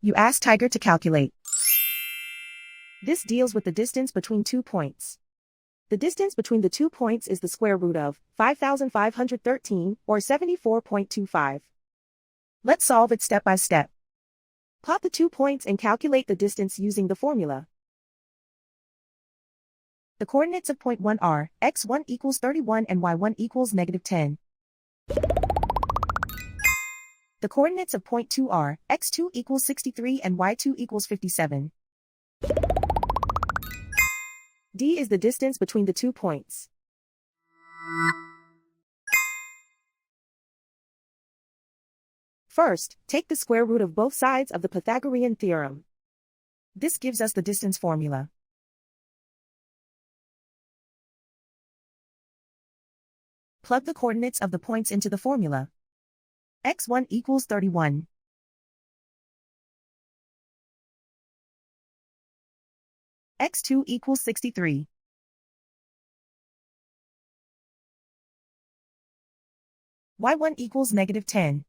You ask Tiger to calculate. This deals with the distance between 2 points. The distance between the 2 points is the square root of 5,513, or 74.25. Let's solve it step by step. Plot the 2 points and calculate the distance using the formula. The coordinates of point 1 are x1 equals 31 and y1 equals -10. The coordinates of point 2 are x2 equals 63 and y2 equals 57. D is the distance between the 2 points. First, take the square root of both sides of the Pythagorean theorem. This gives us the distance formula. Plug the coordinates of the points into the formula. x1 equals 31. x2 equals 63. y1 equals -10.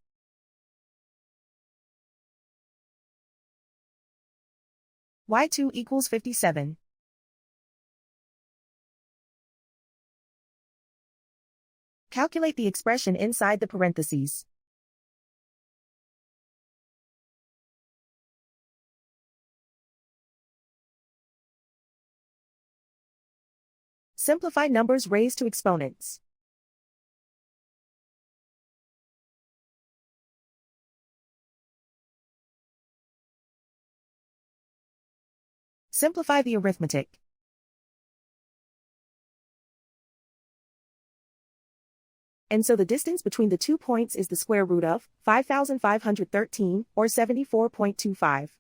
y2 equals 57. Calculate the expression inside the parentheses. Simplify numbers raised to exponents. Simplify the arithmetic. And so the distance between the 2 points is the square root of 5,513, or 74.25.